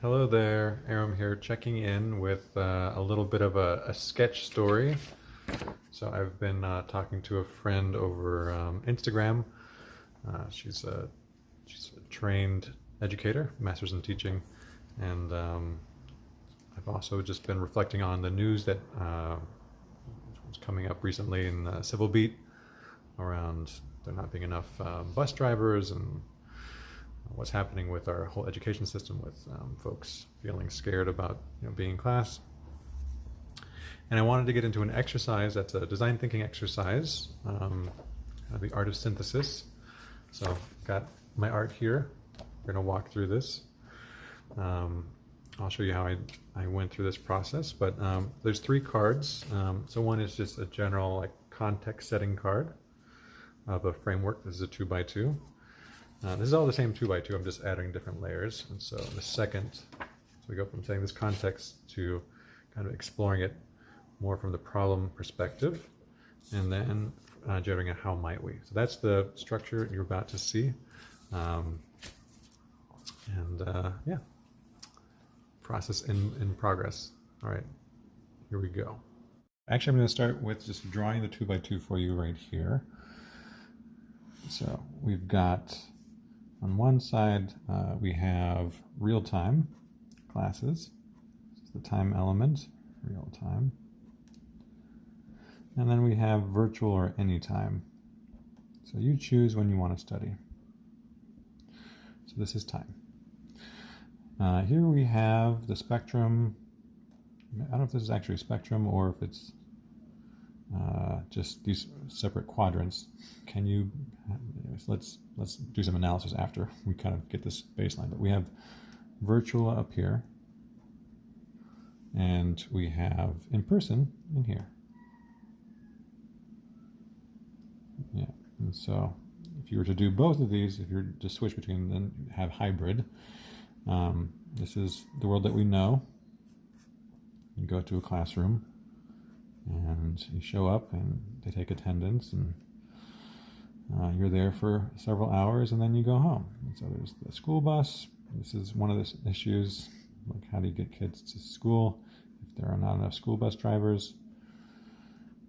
Hello there, Aram here, checking in with a little bit of a sketch story. So I've been talking to a friend over Instagram. She's a trained educator, master's in teaching, and I've also just been reflecting on the news that was coming up recently in Civil Beat around there not being enough bus drivers and what's happening with our whole education system with folks feeling scared about being in class. And I wanted to get into an exercise that's a design thinking exercise, the art of synthesis. So I've got my art here. We're going to walk through this. I'll show you how I went through this process, but there's three cards. So one is just a general context setting card of a framework. This is a 2x2. This is all the same 2x2, I'm just adding different layers. And so the second, so we go from saying this context to kind of exploring it more from the problem perspective, and then generating a how might we. So that's the structure you're about to see. Yeah, process in progress. All right, here we go. Actually, I'm going to start with just drawing the 2x2 for you right here. So we've got on one side, we have real-time classes. This is the time element, real time. And then we have virtual or anytime. So you choose when you want to study. So this is time. Here we have the spectrum. I don't know if this is actually a spectrum or if it's just these separate quadrants. Can you, let's do some analysis after we kind of get this baseline, but we have virtual up here and we have in person in here. Yeah, and so if you were to do both of these, if you're to switch between them, you have hybrid. This is the world that we know. You go to a classroom and you show up and they take attendance and you're there for several hours and then you go home. And so there's the school bus. This is one of the issues, like how do you get kids to school if there are not enough school bus drivers?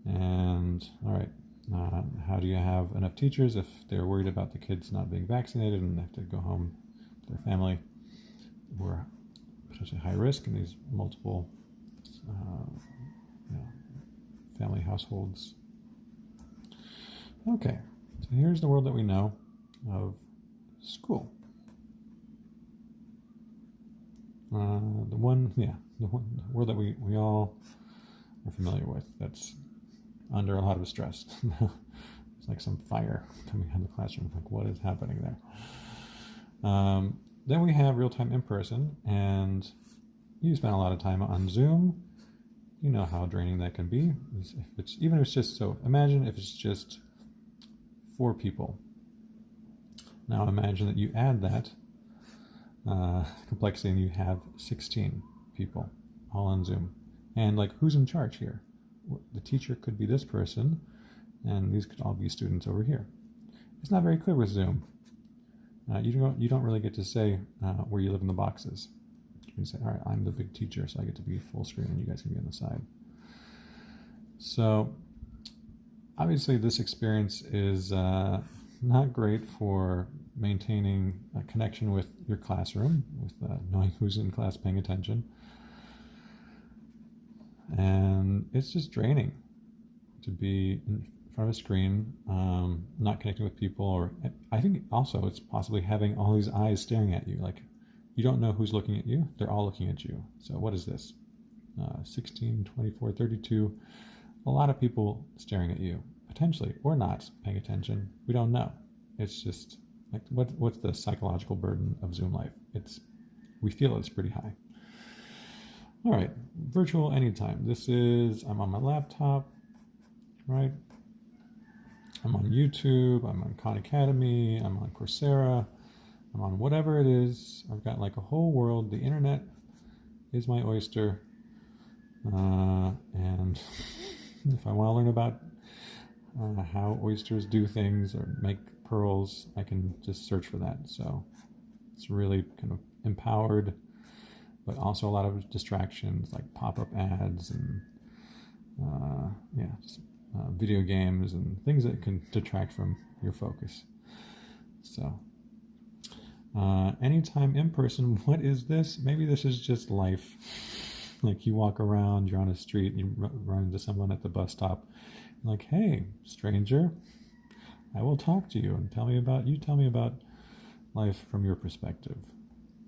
And all right, how do you have enough teachers if they're worried about the kids not being vaccinated and they have to go home to their family who are potentially high risk in these multiple family households. Okay, so here's the world that we know of school. The world that we all are familiar with, that's under a lot of stress. It's like some fire coming out of the classroom, like what is happening there? Then we have real-time in-person, and you spend a lot of time on Zoom. You know how draining that can be. Even if it's just, so imagine if it's just 4 people. Now imagine that you add that complexity and you have 16 people all on Zoom. And who's in charge here? The teacher could be this person, and these could all be students over here. It's not very clear with Zoom. You don't really get to say where you live in the boxes. You can say, all right, I'm the big teacher, so I get to be full screen and you guys can be on the side. So obviously this experience is not great for maintaining a connection with your classroom, with knowing who's in class paying attention. And it's just draining to be in front of a screen, not connecting with people, or I think also it's possibly having all these eyes staring at you. Like you don't know who's looking at you, they're all looking at you. So what is this? 16, 24, 32, a lot of people staring at you, potentially, or not paying attention. We don't know. It's just like, what's the psychological burden of Zoom life? We feel it's pretty high. All right, virtual anytime. I'm on my laptop, right? I'm on YouTube, I'm on Khan Academy, I'm on Coursera, I'm on whatever it is. I've got a whole world. The internet is my oyster. And if I want to learn about how oysters do things or make pearls, I can just search for that. So it's really kind of empowered but also a lot of distractions like pop-up ads and just video games and things that can detract from your focus. So anytime in person, what is this? Maybe this is just life. Like you walk around, you're on a street, and you run into someone at the bus stop. You're like, hey, stranger, I will talk to you and tell me about life from your perspective.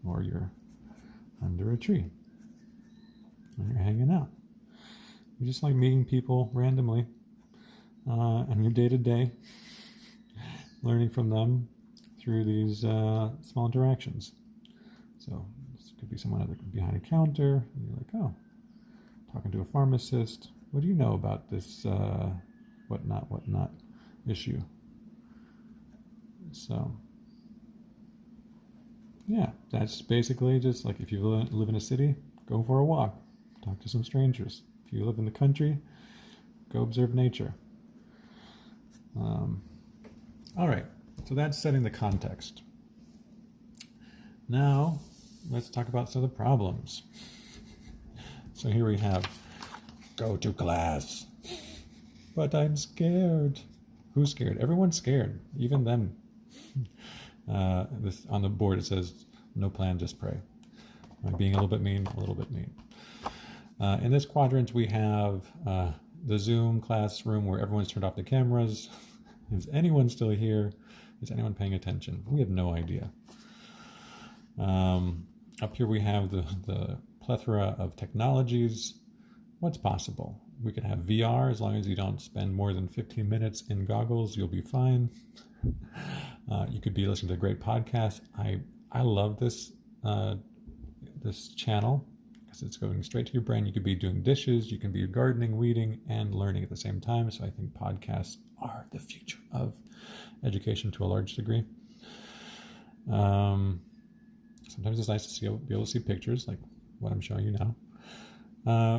Or you're under a tree and you're hanging out. You're just like meeting people randomly in your day-to-day, learning from them through these small interactions. So this could be someone behind a counter. And you're like, oh, talking to a pharmacist. What do you know about this whatnot issue? So yeah, that's basically just like if you live in a city, go for a walk, talk to some strangers. If you live in the country, go observe nature. All right, so that's setting the context. Now, let's talk about some of the problems. So here we have, go to class. But I'm scared. Who's scared? Everyone's scared, even them. This on the board it says, no plan, just pray. I'm being a little bit mean. In this quadrant we have the Zoom classroom where everyone's turned off the cameras. Is anyone still here? Is anyone paying attention? We have no idea. Up here we have the plethora of technologies. What's possible? We could have VR as long as you don't spend more than 15 minutes in goggles, you'll be fine. You could be listening to a great podcast. I love this channel because it's going straight to your brain. You could be doing dishes, you can be gardening, weeding, and learning at the same time. So I think podcasts are the future of education to a large degree. Sometimes it's nice to be able to see pictures like what I'm showing you now.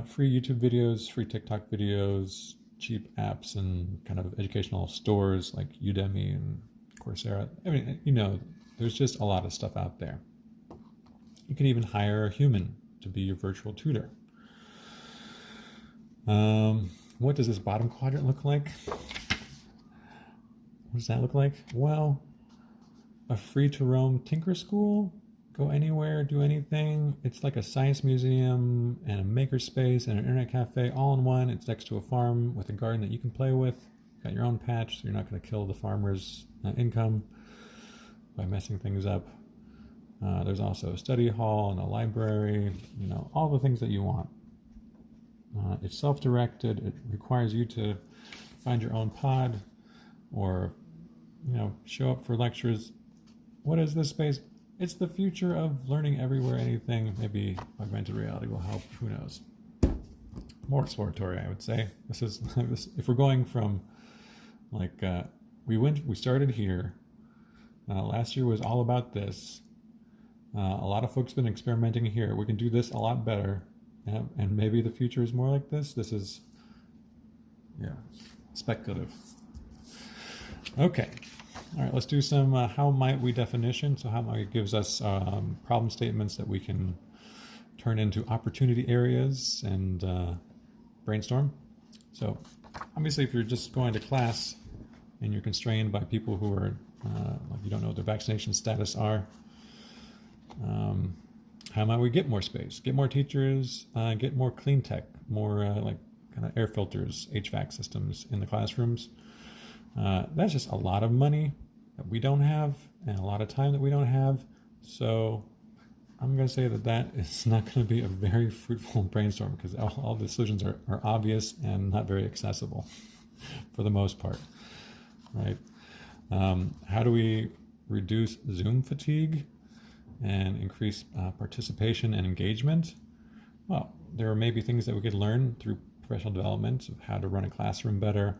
Free YouTube videos, free TikTok videos, cheap apps, and kind of educational stores like Udemy and Coursera. I mean, there's just a lot of stuff out there. You can even hire a human to be your virtual tutor. What does this bottom quadrant look like? What does that look like? Well, a free-to-roam Tinker School. Go anywhere, do anything. It's like a science museum and a makerspace and an internet cafe all in one. It's next to a farm with a garden that you can play with. Got your own patch, so you're not going to kill the farmer's income by messing things up. There's also a study hall and a library, all the things that you want. It's self-directed. It requires you to find your own pod or, show up for lectures. What is this space? It's the future of learning everywhere, anything. Maybe augmented reality will help. Who knows? More exploratory, I would say. This is if we're going from we started here. Last year was all about this. A lot of folks have been experimenting here. We can do this a lot better, and maybe the future is more like this. This is, speculative. Okay. All right, let's do some how might we definition. So how might we gives us problem statements that we can turn into opportunity areas and brainstorm. So obviously if you're just going to class and you're constrained by people who are, you don't know what their vaccination status are, how might we get more space, get more teachers, get more clean tech, more kind of air filters, HVAC systems in the classrooms. That's just a lot of money that we don't have and a lot of time that we don't have. So I'm going to say that is not going to be a very fruitful brainstorm because all the solutions are obvious and not very accessible for the most part, right? How do we reduce Zoom fatigue and increase participation and engagement? Well, there are maybe things that we could learn through professional development of how to run a classroom better.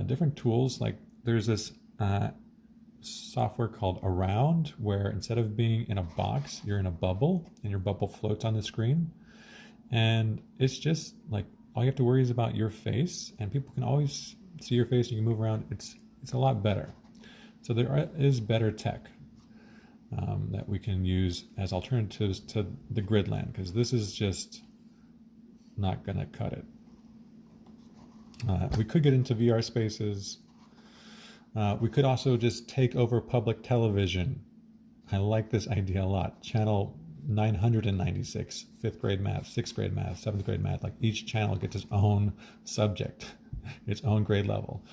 Different tools, like there's this software called Around, where instead of being in a box, you're in a bubble and your bubble floats on the screen. And it's just like all you have to worry is about your face, and people can always see your face and you can move around. It's a lot better. So there is better tech. that we can use as alternatives to the Gridland, because this is just not going to cut it. We could get into VR spaces. We could also just take over public television. I like this idea a lot. Channel 996, 5th grade math, 6th grade math, 7th grade math. Like each channel gets its own subject, its own grade level.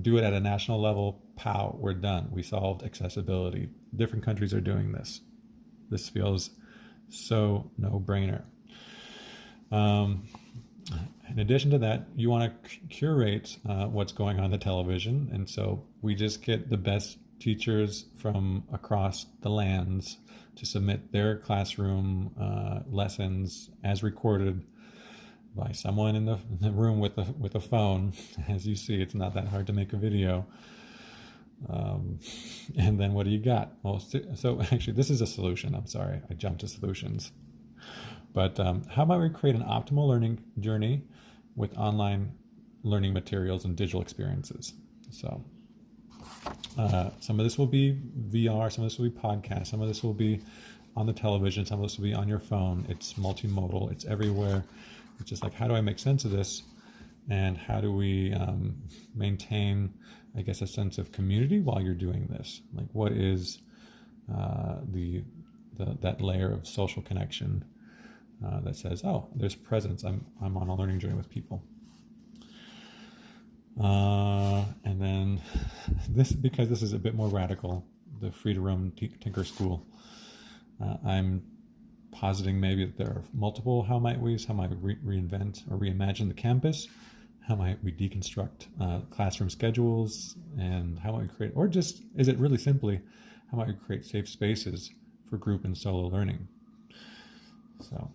Do it at a national level. Pow, we're done. We solved accessibility. Different countries are doing this. This feels so no-brainer. In addition to that, you want to curate what's going on the television. And so we just get the best teachers from across the lands to submit their classroom lessons as recorded by someone in the room with a phone. As you see, it's not that hard to make a video. And then what do you got? Well, so actually, this is a solution. I'm sorry, I jumped to solutions. But how about we create an optimal learning journey with online learning materials and digital experiences? So some of this will be VR, some of this will be podcast, some of this will be on the television, some of this will be on your phone. It's multimodal, it's everywhere. It's just like, how do I make sense of this? And how do we maintain, I guess, a sense of community while you're doing this? Like, what is that layer of social connection that says, oh, there's presence. I'm on a learning journey with people. And then this, because this is a bit more radical, the Free to Roam Tinker School. I'm positing maybe that there are multiple how might we's. How might we reinvent or reimagine the campus? How might we deconstruct classroom schedules? And how might we create, or just, is it really simply, how might we create safe spaces for group and solo learning? So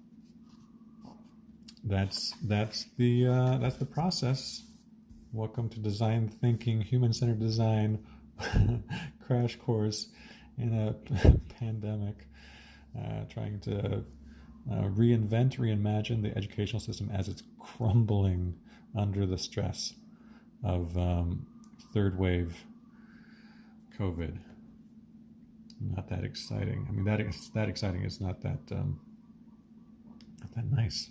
that's the process. Welcome to Design Thinking, Human-Centered Design crash course in a pandemic, trying to reimagine the educational system as it's crumbling under the stress of third wave COVID. Not that exciting. I mean, that exciting is not that nice.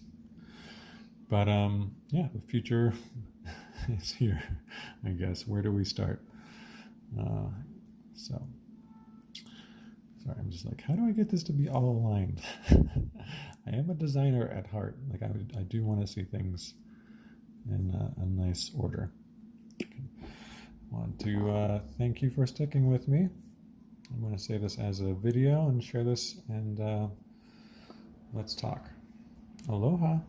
But yeah, the future is here, I guess. Where do we start? So, sorry, I'm just like, how do I get this to be all aligned? I am a designer at heart. Like, I do want to see things in a nice order. I want to thank you for sticking with me. I'm going to save this as a video and share this, and let's talk. Aloha.